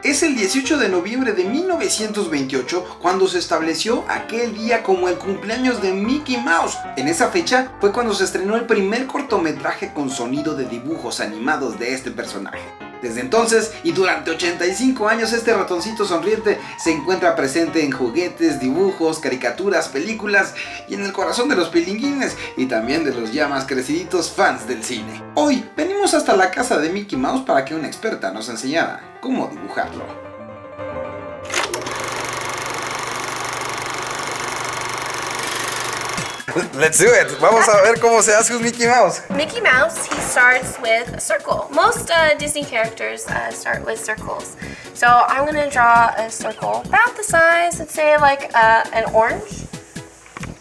es el 18 de noviembre de 1928 cuando se estableció aquel día como el cumpleaños de Mickey Mouse. En esa fecha fue cuando se estrenó el primer cortometraje con sonido de dibujos animados de este personaje. Desde entonces y durante 85 años este ratoncito sonriente se encuentra presente en juguetes, dibujos, caricaturas, películas y en el corazón de los pilinguines y también de los ya más creciditos fans del cine. Hoy venimos hasta la casa de Mickey Mouse para que una experta nos enseñara cómo dibujarlo. Let's do it. Vamos a ver cómo se hace un Mickey Mouse. Mickey Mouse, he starts with a circle. Most Disney characters start with circles. So I'm going to draw a circle about the size, let's say like an orange.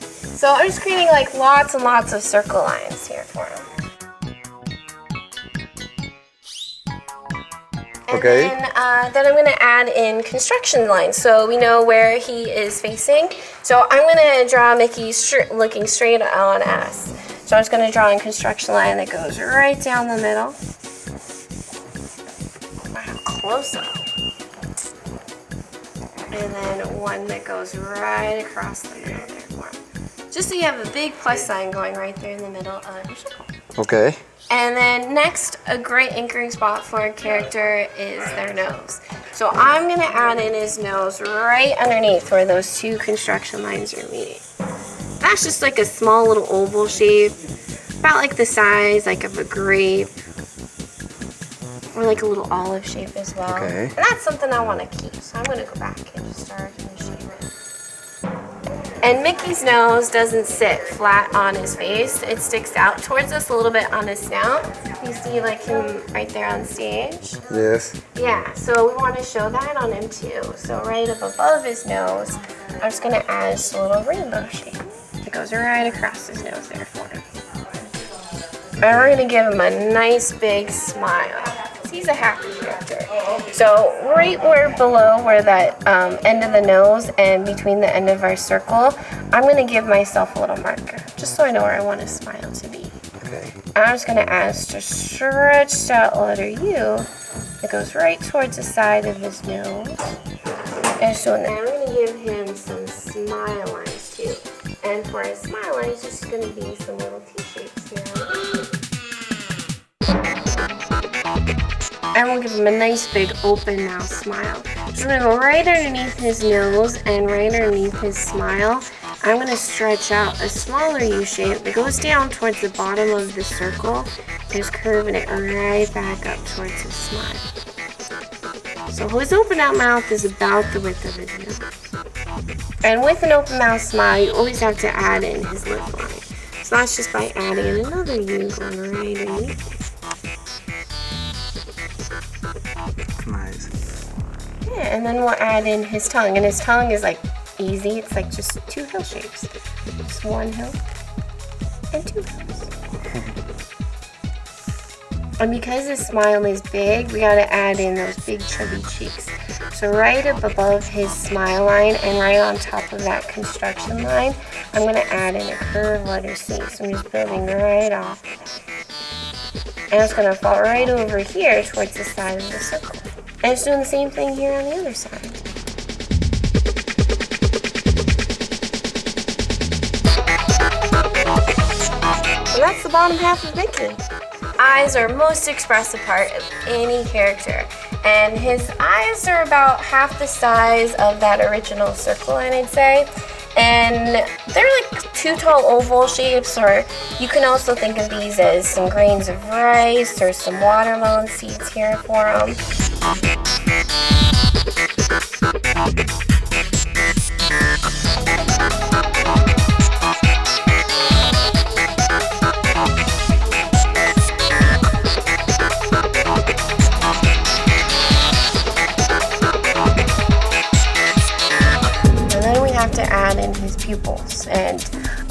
So I'm just creating like lots and lots of circle lines here for him. And Okay. then I'm going to add in construction lines so we know where he is facing. So I'm going to draw Mickey looking straight on us. So I'm just going to draw a construction line that goes right down the middle. Wow, close up. And then one that goes right across the middle there for him. Just so you have a big plus sign going right there in the middle of your circle. Okay. And then next, a great anchoring spot for a character is their nose. So I'm going to add in his nose right underneath where those two construction lines are meeting. That's just like a small little oval shape, about like the size like of a grape, or like a little olive shape as well. Okay. And that's something I want to keep, so I'm going to go back and just start and shape it. And Mickey's nose doesn't sit flat on his face. It sticks out towards us a little bit on his snout. You see like him right there on stage? Yes. Yeah, so we want to show that on him too. So right up above his nose, I'm just going to add just a little rainbow shape. It goes right across his nose there for him. And we're going to give him a nice big smile. He's a happy character. So right below where that end of the nose and between the end of our circle, I'm going to give myself a little marker, just so I know where I want his smile to be. Okay. And I'm just going to add just a stretched out letter U that goes right towards the side of his nose. And so then I'm going to give him some smile lines too. And for his smile lines, it's just going to be some little T-shapes here. And we'll give him a nice big open mouth smile. So I'm going to go right underneath his nose and right underneath his smile. I'm going to stretch out a smaller U shape that goes down towards the bottom of the circle, just curving it right back up towards his smile. So his open out mouth is about the width of his nose. And with an open mouth smile, you always have to add in his lip line. So that's just by adding in another U going right underneath. Nice. Yeah, and then we'll add in his tongue. And his tongue is like easy. It's like just two hill shapes. Just one hill and two hills. And because his smile is big, we gotta add in those big chubby cheeks. So right up above his smile line and right on top of that construction line, I'm gonna add in a curved letter C. So I'm just building right off. And it's going to fall right over here towards the side of the circle. And it's doing the same thing here on the other side. So that's the bottom half of Mickey. Eyes are most expressive part of any character. And his eyes are about half the size of that original circle, I'd say. And they're like two tall oval shapes, or you can also think of these as some grains of rice or some watermelon seeds here for them. To add in his pupils, and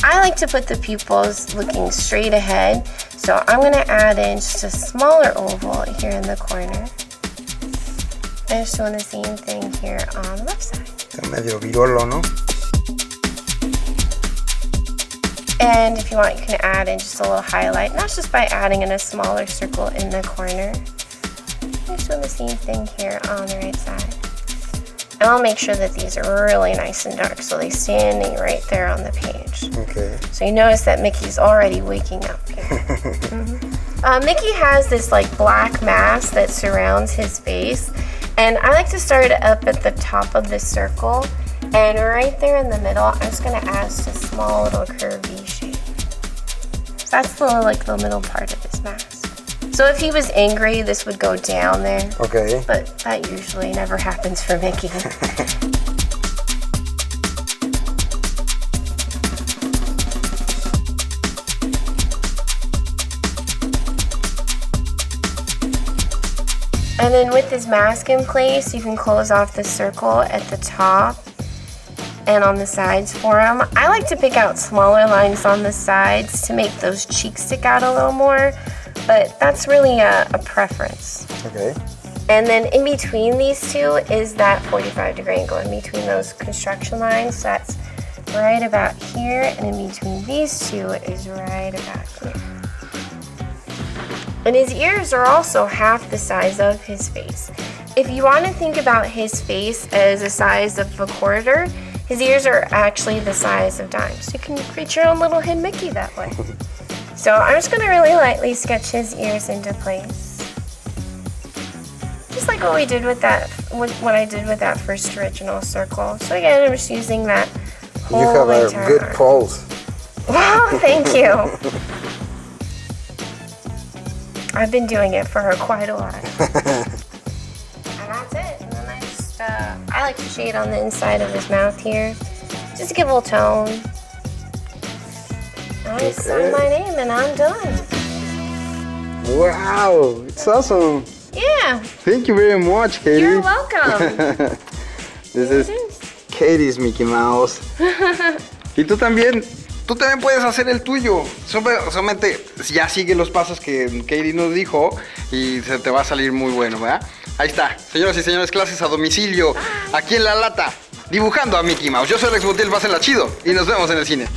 I like to put the pupils looking straight ahead, so I'm going to add in just a smaller oval here in the corner, and just doing the same thing here on the left side. Está medio virolo, ¿no? And if you want, you can add in just a little highlight, and that's just by adding in a smaller circle in the corner. I'm just doing the same thing here on the right side. And I'll make sure that these are really nice and dark so they're standing right there on the page. Okay. So you notice that Mickey's already waking up here. Mickey has this like black mask that surrounds his face, and I like to start it up at the top of the circle, and right there in the middle I'm just going to add just a small little curved V shape. So that's the middle part of his mask. So if he was angry, this would go down there. Okay. But that usually never happens for Mickey. And then with his mask in place, you can close off the circle at the top and on the sides for him. I like to pick out smaller lines on the sides to make those cheeks stick out a little more, but that's really a preference. Okay. And then in between these two is that 45-degree angle in between those construction lines. So that's right about here, and in between these two is right about here. And his ears are also half the size of his face. If you want to think about his face as the size of a quarter, his ears are actually the size of dimes. You can create your own little hidden Mickey that way. So I'm just going to really lightly sketch his ears into place. Just like what we did with that, what I did with that first original circle. So again, I'm just using that whole You have a entire good arm. pose. Wow, thank you. I've been doing it for her quite a while. And that's it. And then I like to shade on the inside of his mouth here, just to give a little tone. I sign my name and I'm done. Wow, it's awesome. Yeah. Thank you very much, Katie. You're welcome. This is Katie's Mickey Mouse. Y tú también puedes hacer el tuyo. Solamente ya sigue los pasos que Katie nos dijo y se te va a salir muy bueno, ¿verdad? Ahí está, señoras y señores, clases a domicilio, aquí en La Lata, dibujando a Mickey Mouse. Yo soy Alex Montiel, pásenla chido y nos vemos en el cine.